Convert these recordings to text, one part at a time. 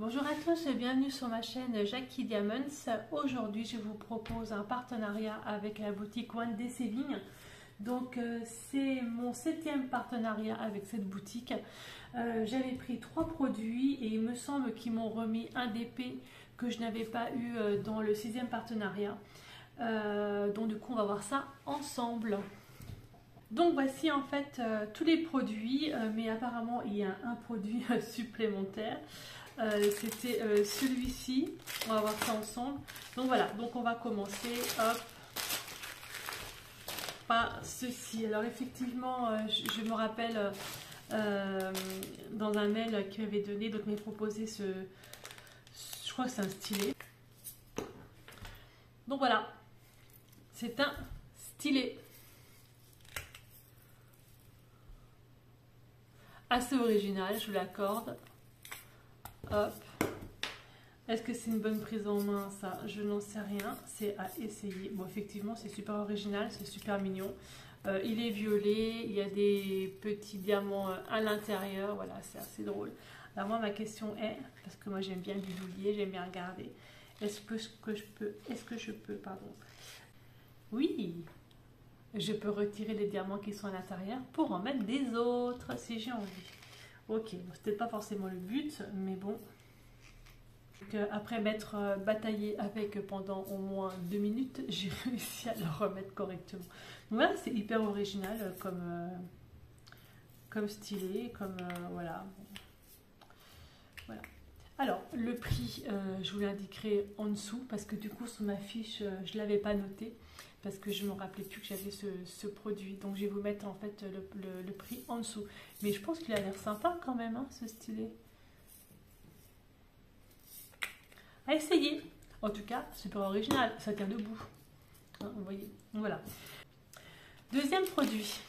Bonjour à tous et bienvenue sur ma chaîne Jackie Diamonds. Aujourd'hui, je vous propose un partenariat avec la boutique One Day Saving. Donc, c'est mon 7e partenariat avec cette boutique. J'avais pris 3 produits et il me semble qu'ils m'ont remis un DP que je n'avais pas eu dans le 6e partenariat. Donc, du coup, on va voir ça ensemble. Donc voici en fait tous les produits, mais apparemment il y a un produit supplémentaire. C'était celui-ci. On va voir ça ensemble. Donc voilà, donc on va commencer hop, par ceci. Alors effectivement, je me rappelle dans un mail qu'il m'avait donné, donc il m'a proposé je crois que c'est un stylet. Donc voilà, c'est un stylet. Assez original, je vous l'accorde. Hop. Est-ce que c'est une bonne prise en main? Ça, je n'en sais rien. C'est à essayer. Bon, effectivement, c'est super original, c'est super mignon. Il est violet, il y a des petits diamants à l'intérieur. Voilà, c'est assez drôle. Alors moi, ma question est, parce que moi j'aime bien bidouiller, j'aime bien regarder. Est-ce que je peux, pardon. Oui, je peux retirer les diamants qui sont à l'intérieur pour en mettre des autres si j'ai envie. Ok, bon, c'était pas forcément le but, mais bon. Donc, après m'être bataillé avec pendant au moins 2 minutes, j'ai réussi à le remettre correctement. Donc voilà, c'est hyper original comme stylet, comme voilà. Voilà. Alors, le prix, je vous l'indiquerai en dessous, parce que du coup, sur ma fiche, je ne l'avais pas noté, parce que je ne me rappelais plus que j'avais ce produit. Donc, je vais vous mettre en fait le prix en dessous. Mais je pense qu'il a l'air sympa quand même, hein, ce stylet. À essayer. En tout cas, super original, ça tient debout. Hein, vous voyez, voilà. Deuxième produit.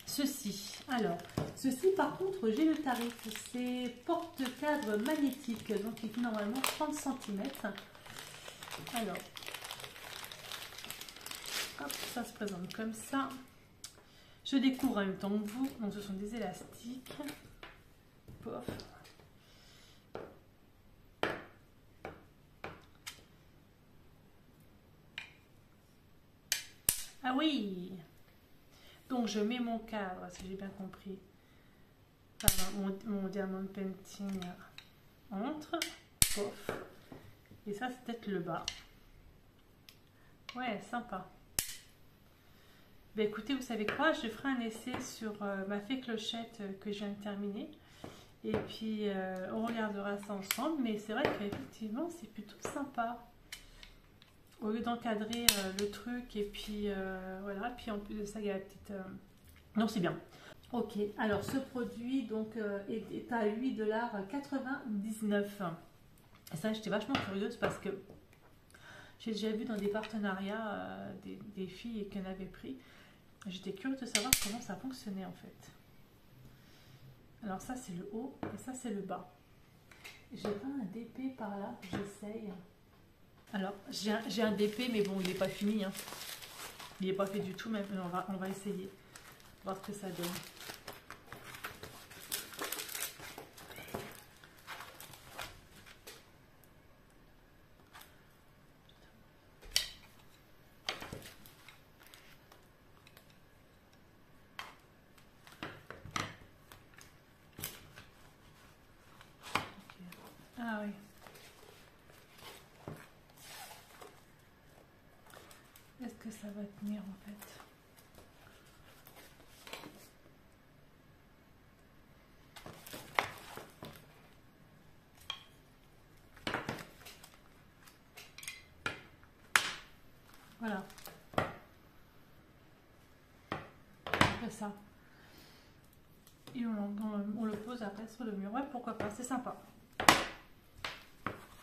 Ceci. Alors, ceci par contre, j'ai le tarif. C'est porte-cadre magnétique. Donc, il fait normalement 30 cm. Alors, hop, ça se présente comme ça. Je découvre en même temps que vous. Donc, ce sont des élastiques. Pof. Ah oui! Donc je mets mon cadre, si j'ai bien compris, mon diamond painting entre, pof, et ça c'est peut-être le bas. Ouais, sympa. Ben écoutez, vous savez quoi, je ferai un essai sur ma fée clochette que je viens de terminer, et puis on regardera ça ensemble, mais c'est vrai qu'effectivement c'est plutôt sympa. Au lieu d'encadrer le truc et puis voilà, puis en plus de ça il y a la petite... Non, c'est bien. Ok, alors ce produit donc est à 8,99 $. Et ça, j'étais vachement curieuse parce que j'ai déjà vu dans des partenariats des filles qui en avaient pris. J'étais curieuse de savoir comment ça fonctionnait en fait. Alors ça c'est le haut et ça c'est le bas. J'ai pas un DP par là, j'essaye. Alors, j'ai un DP, mais bon, il n'est pas fini. Hein. Il n'est pas fait du tout, mais on va essayer. Voir ce que ça donne. Okay. Ah oui. Est-ce que ça va tenir en fait? Voilà. On fait ça. Et on le pose après sur le mur. Ouais, pourquoi pas, c'est sympa.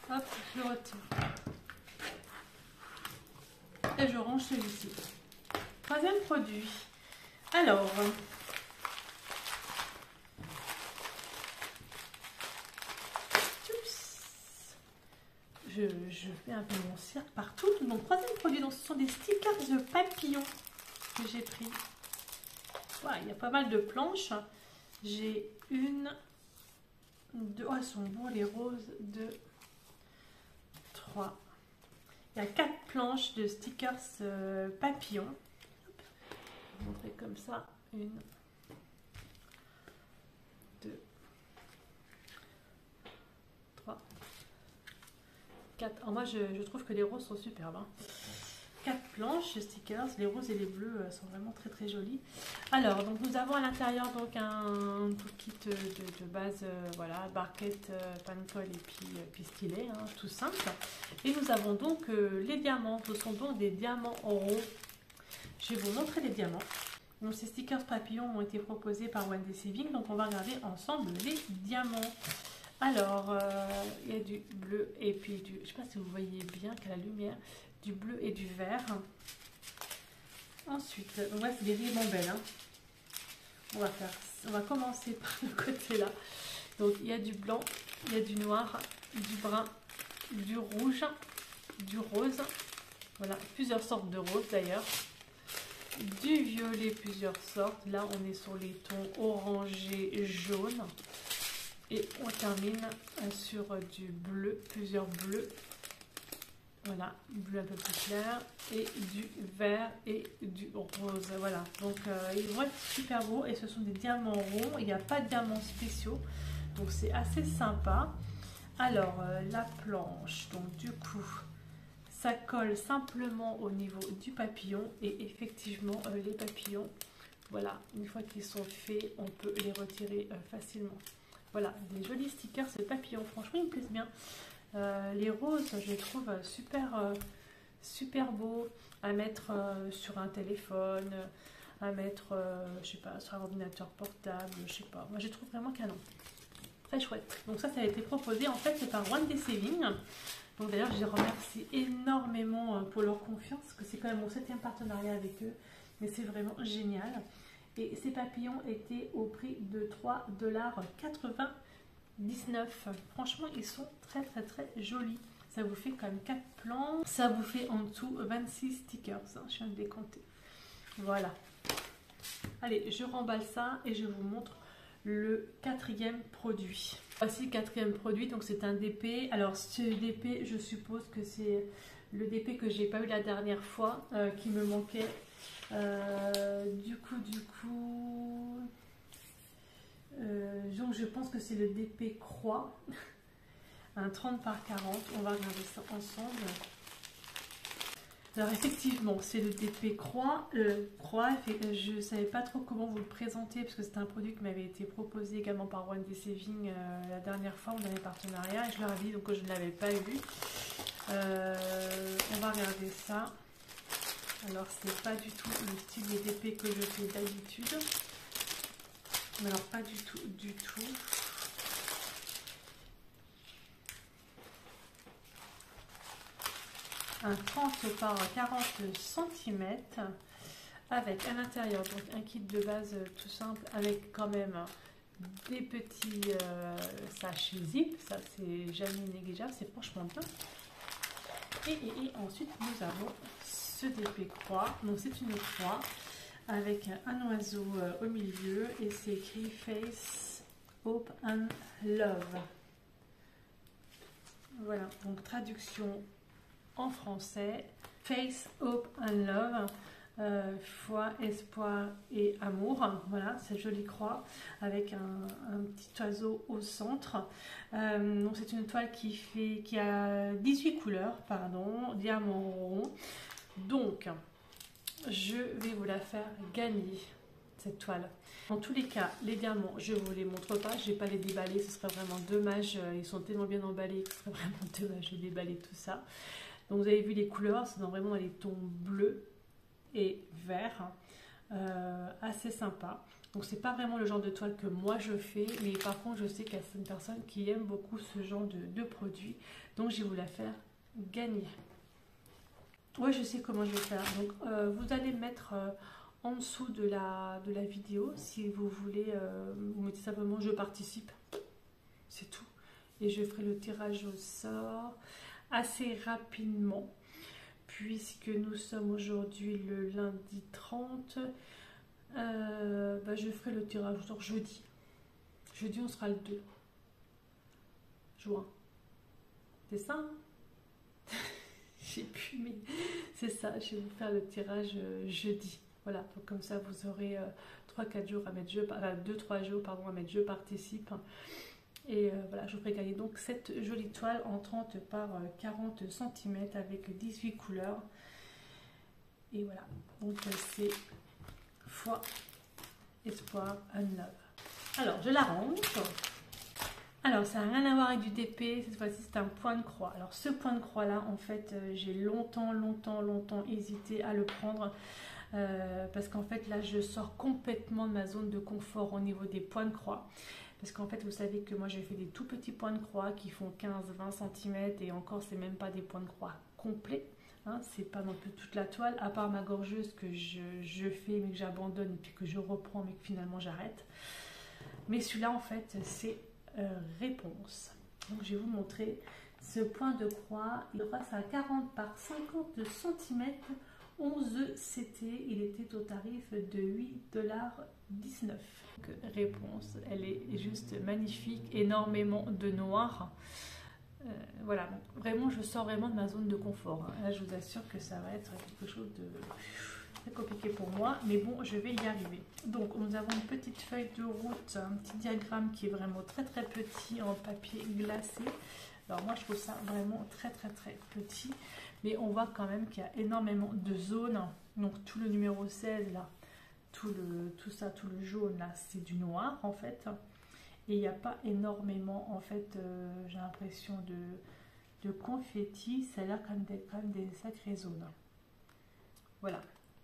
Hop, je retire. Et je range celui-ci. Troisième produit. Alors, je fais un peu mon cirque partout. Donc, troisième produit, donc, ce sont des stickers de papillons que j'ai pris. Voilà, il y a pas mal de planches. J'ai 1, Oh, elles sont beaux les roses. 2, 3. Il y a 4 planches de stickers papillons. Je vais vous montrer comme ça. 1, 2, 3, 4. Alors moi je trouve que les roses sont superbes. Hein. 4 planches de stickers, les roses et les bleus sont vraiment très très jolies. Alors donc nous avons à l'intérieur donc un tout kit de base, voilà, barquette, pancol et puis stylet, hein, tout simple. Et nous avons donc les diamants, ce sont donc des diamants en rond. Je vais vous montrer les diamants. Donc ces stickers papillons ont été proposés par One Day Saving, donc on va regarder ensemble les diamants. Alors il y a du bleu et puis du, je ne sais pas si vous voyez bien qu'à la lumière, du bleu et du vert. Ensuite, donc là c'est des ribambelles. Hein. On va commencer par le côté là. Donc il y a du blanc, il y a du noir, du brun, du rouge, du rose. Voilà, plusieurs sortes de roses d'ailleurs. Du violet, plusieurs sortes. Là on est sur les tons orangé, jaune. Et on termine sur du bleu, plusieurs bleus. Voilà, bleu un peu plus clair et du vert et du rose. Voilà, donc ils vont être super beaux et ce sont des diamants ronds. Il n'y a pas de diamants spéciaux, donc c'est assez sympa. Alors, la planche, donc du coup, ça colle simplement au niveau du papillon et effectivement, les papillons, voilà, une fois qu'ils sont faits, on peut les retirer facilement. Voilà, des jolis stickers, ces papillons, franchement, ils me plaisent bien. Les roses, je les trouve super beaux à mettre sur un téléphone, à mettre, je sais pas, sur un ordinateur portable, je sais pas. Moi, je les trouve vraiment canon. Très chouette. Donc ça a été proposé, en fait, c'est par One Day Saving. Donc d'ailleurs, je les remercie énormément pour leur confiance, parce que c'est quand même mon 7e partenariat avec eux. Mais c'est vraiment génial. Et ces papillons étaient au prix de 3,99 $. Franchement, ils sont très jolis. Ça vous fait quand même 4 plans. Ça vous fait en dessous 26 stickers. Je viens de les compter. Voilà. Allez, je remballe ça et je vous montre le 4e produit. Voici le 4e produit. Donc c'est un DP. Alors ce DP, je suppose que c'est le DP que j'ai pas eu la dernière fois, qui me manquait. Du coup, donc je pense que c'est le DP Croix, un 30 par 40. On va regarder ça ensemble. Alors effectivement, c'est le DP Croix. Je ne savais pas trop comment vous le présenter parce que c'est un produit qui m'avait été proposé également par One Day Saving la dernière fois, on avait partenariat et je leur ai dit donc que je ne l'avais pas eu. On va regarder ça. Alors c'est pas du tout le style de DP que je fais d'habitude. Mais alors pas du tout. Un 30 par 40 cm avec à l'intérieur donc un kit de base tout simple avec quand même des petits sachets zip. Ça c'est jamais négligeable, c'est franchement bien. Et ensuite nous avons ce DP Croix. Donc c'est une croix avec un oiseau au milieu et c'est écrit Face, Hope and Love. Voilà, donc traduction en français, Face, Hope and Love, foi, espoir et amour. Voilà, cette jolie croix avec un petit oiseau au centre. Donc c'est une toile qui a 18 couleurs, pardon, diamant rond. Donc je vais vous la faire gagner, cette toile. En tous les cas, les diamants, je ne vous les montre pas, je ne vais pas les déballer, ce serait vraiment dommage. Ils sont tellement bien emballés que ce serait vraiment dommage de déballer tout ça. Donc vous avez vu les couleurs, c'est vraiment dans les tons bleus et verts, assez sympa. Donc c'est pas vraiment le genre de toile que moi je fais, mais par contre je sais qu'il y a certaines personnes qui aiment beaucoup ce genre de produit. Donc je vais vous la faire gagner. Ouais, je sais comment je vais faire. Donc, vous allez mettre en dessous de la vidéo, si vous voulez, vous mettez simplement je participe, c'est tout. Et je ferai le tirage au sort assez rapidement, puisque nous sommes aujourd'hui le lundi 30. Je ferai le tirage au sort jeudi. Jeudi, on sera le 2. juin. C'est ça, hein? J'ai pu, mais c'est ça. Je vais vous faire le tirage jeudi. Voilà, donc comme ça vous aurez 3-4 jours à mettre 2-3 jours pardon, à mettre je participe. Et voilà, je vous ferai gagner donc cette jolie toile en 30 par 40 cm avec 18 couleurs. Et voilà, donc c'est foi, espoir, love. Alors, je la range. Alors, ça n'a rien à voir avec du DP, cette fois-ci c'est un point de croix. Alors, ce point de croix-là, en fait, j'ai longtemps hésité à le prendre. Parce qu'en fait, là, je sors complètement de ma zone de confort au niveau des points de croix. Parce qu'en fait, vous savez que moi, j'ai fait des tout petits points de croix qui font 15-20 cm. Et encore, c'est même pas des points de croix complets. Hein, c'est pas non plus toute la toile, à part ma gorgeuse que je fais, mais que j'abandonne, et puis que je reprends, mais que finalement, j'arrête. Mais celui-là, en fait, c'est réponse. Donc, je vais vous montrer ce point de croix. Il passe à 40 par 50 cm, 11 CT. Il était au tarif de 8,19 $. Réponse, elle est juste magnifique, énormément de noir. Voilà, donc vraiment, je sors vraiment de ma zone de confort. Hein. Là, je vous assure que ça va être quelque chose de très compliqué pour moi, mais bon, je vais y arriver. Donc, nous avons une petite feuille de route, un petit diagramme qui est vraiment très petit en papier glacé. Alors moi, je trouve ça vraiment très petit, mais on voit quand même qu'il y a énormément de zones. Donc, tout le numéro 16 là, tout le jaune là, c'est du noir en fait. Et il n'y a pas énormément en fait, j'ai l'impression de confetti. Ça a l'air quand même des sacrées zones. Voilà.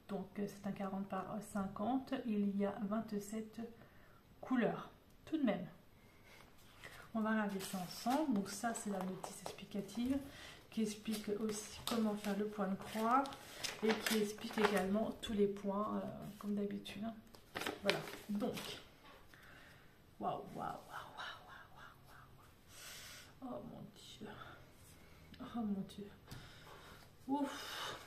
Donc c'est un 40 par 50, il y a 27 couleurs, tout de même. On va regarder ça ensemble. Donc ça, c'est la notice explicative qui explique aussi comment faire le point de croix et qui explique également tous les points, comme d'habitude. Voilà, donc, waouh. Oh mon Dieu. Oh mon Dieu. Ouf.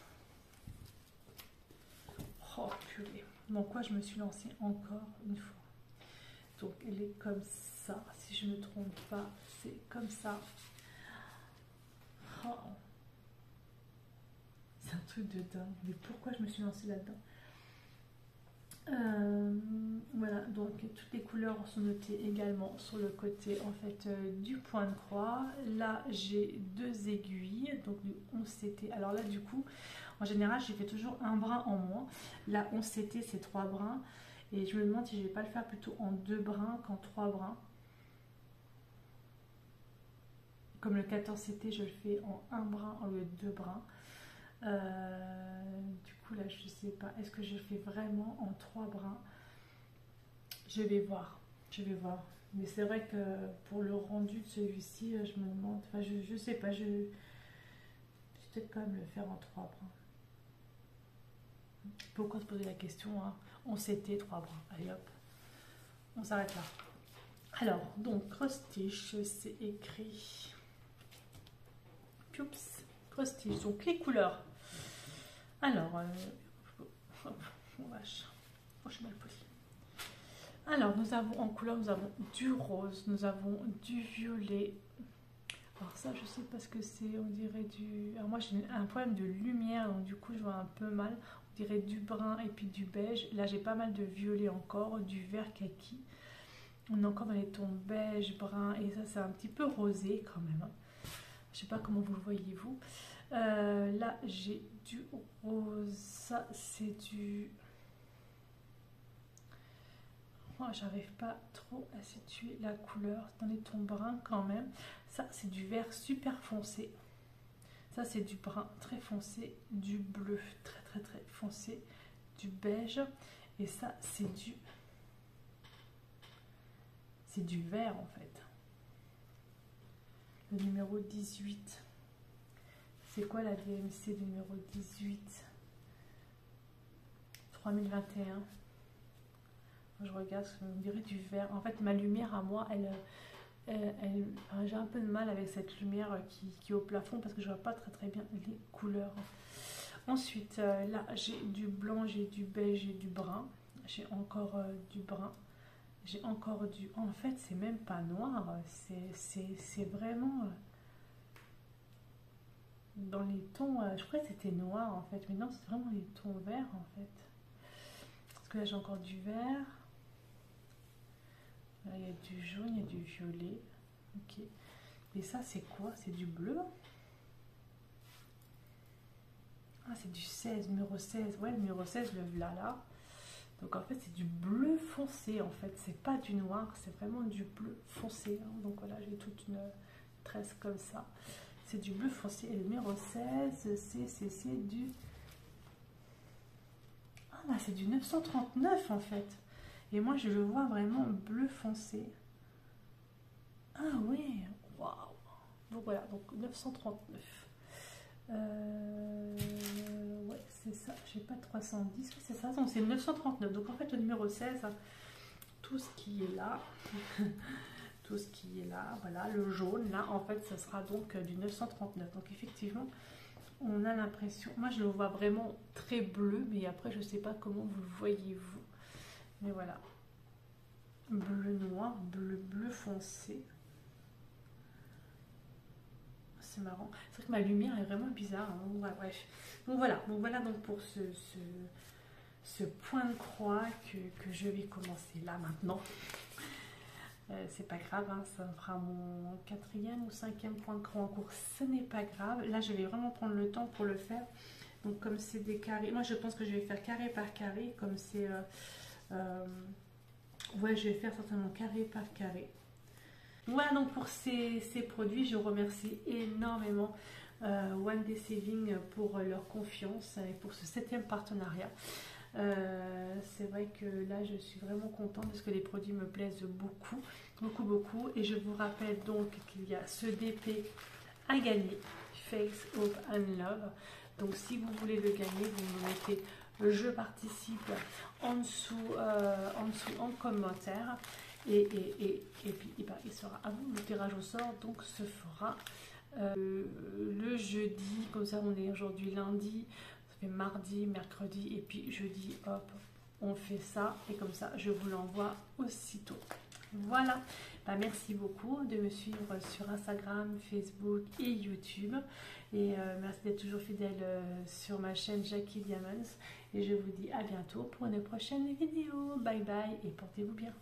Oh purée. Donc quoi, je me suis lancée encore une fois. Donc elle est comme ça, si je ne me trompe pas, c'est comme ça. Oh. C'est un truc de dingue. Mais pourquoi je me suis lancée là-dedans? Voilà, donc toutes les couleurs sont notées également sur le côté en fait du point de croix. Là j'ai 2 aiguilles, donc du 11 CT. Alors là du coup, en général j'ai fait toujours un brin en moins. Là 11 CT c'est 3 brins. Et je me demande si je ne vais pas le faire plutôt en 2 brins qu'en 3 brins. Comme le 14 CT, je le fais en 1 brin au lieu de 2 brins. Du coup, là, je ne sais pas. Est-ce que je le fais vraiment en 3 brins? Je vais voir. Mais c'est vrai que pour le rendu de celui-ci, je me demande... Enfin, je ne sais pas. Je vais peut-être quand même le faire en 3 brins. Pourquoi se poser la question, hein? On s'était 3 brins. Allez hop, on s'arrête là. Alors, donc, cross-stitch, c'est écrit. Oups, cross-stitch, donc les couleurs. Alors, oh vache, oh, je suis mal polie. Alors, nous avons en couleur, nous avons du rose, nous avons du violet. Alors ça, je sais pas ce que c'est, on dirait du... Alors moi, j'ai un problème de lumière, donc du coup, je vois un peu mal. On dirait du brun et puis du beige. Là, j'ai pas mal de violet encore, du vert kaki. On est encore dans les tons beige, brun, et ça, c'est un petit peu rosé quand même. Je sais pas comment vous le voyez, vous. Là, j'ai du rose. Ça, c'est du... Oh, j'arrive pas trop à situer la couleur. C'est dans les tons bruns quand même. Ça, c'est du vert super foncé. Ça, c'est du brun très foncé. Du bleu très foncé. Du beige. Et ça, c'est du vert en fait. Le numéro 18. C'est quoi la DMC du numéro 18? 3021. Je regarde, on dirait du vert. En fait, ma lumière à moi, j'ai un peu de mal avec cette lumière qui est au plafond parce que je vois pas très bien les couleurs. Ensuite, là, j'ai du blanc, j'ai du beige, j'ai du brun. J'ai encore du brun. J'ai encore du... En fait, c'est même pas noir. C'est vraiment... dans les tons... je croyais que c'était noir, en fait. Mais non, c'est vraiment les tons verts, en fait. Parce que là, j'ai encore du vert. Là, il y a du jaune, il y a du violet. Ok. Et ça, c'est quoi? C'est du bleu? Ah, c'est du 16, numéro 16. Ouais, le numéro 16, le voilà là. Donc en fait, c'est du bleu foncé. En fait, c'est pas du noir, c'est vraiment du bleu foncé. Hein. Donc voilà, j'ai toute une tresse comme ça. C'est du bleu foncé. Et le numéro 16, c'est du... Ah, là, c'est du 939 en fait. Et moi, je le vois vraiment bleu foncé. Ah oui, waouh. Donc voilà, donc 939. Ouais, c'est ça, j'ai pas 310, c'est ça, donc c'est 939. Donc en fait, le numéro 16, tout ce qui est là, tout ce qui est là, voilà, le jaune, là, en fait, ça sera donc du 939. Donc effectivement, on a l'impression, moi je le vois vraiment très bleu, mais après, je sais pas comment vous le voyez vous. Mais voilà, bleu noir, bleu foncé. C'est marrant. C'est vrai que ma lumière est vraiment bizarre. Hein. Ouais, bref. Donc voilà donc pour ce point de croix que je vais commencer là maintenant. C'est pas grave, hein, ça me fera mon 4e ou 5e point de croix en cours. Ce n'est pas grave. Là, je vais vraiment prendre le temps pour le faire. Donc comme c'est des carrés, moi je pense que je vais faire carré par carré. Comme c'est... ouais, je vais faire certainement carré par carré. Voilà donc pour ces produits, je remercie énormément One Day Saving pour leur confiance et pour ce 7e partenariat. C'est vrai que là je suis vraiment contente parce que les produits me plaisent beaucoup et je vous rappelle donc qu'il y a ce DP à gagner, Face, Hope and Love. Donc si vous voulez le gagner, vous me mettez je participe en dessous en commentaire. Et puis il sera à vous, le tirage au sort donc se fera le jeudi, comme ça on est aujourd'hui lundi, ça fait mardi, mercredi et puis jeudi, hop, on fait ça et comme ça je vous l'envoie aussitôt. Voilà, bah, merci beaucoup de me suivre sur Instagram, Facebook et YouTube et merci d'être toujours fidèle sur ma chaîne Jackie Diamonds et je vous dis à bientôt pour une prochaine vidéo. Bye bye et portez-vous bien.